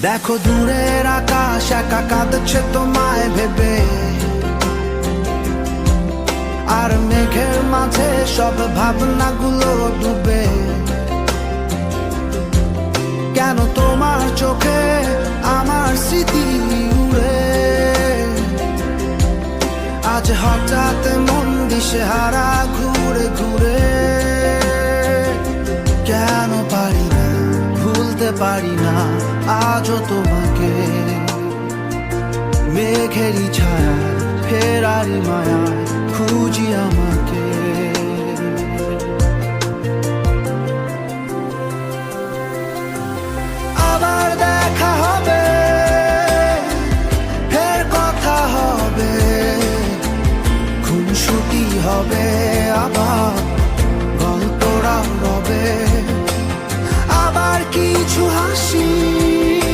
দেখো দূরের আকাশ একা কাঁদছে তোমায় ভেবে, আর মেঘের মাঝে সব ভাবনাগুলো ডুবে। কেন তোমার চোখে আমার স্মৃতি উড়ে, আজ হঠাৎ মন দিশেহারা ঘুরে ঘুরে। কেন পারি না ভুলতে পারি না আজও তোমাকে, মেঘেরই ছায়া ফেরারি মায়া খুঁজি আমাকে।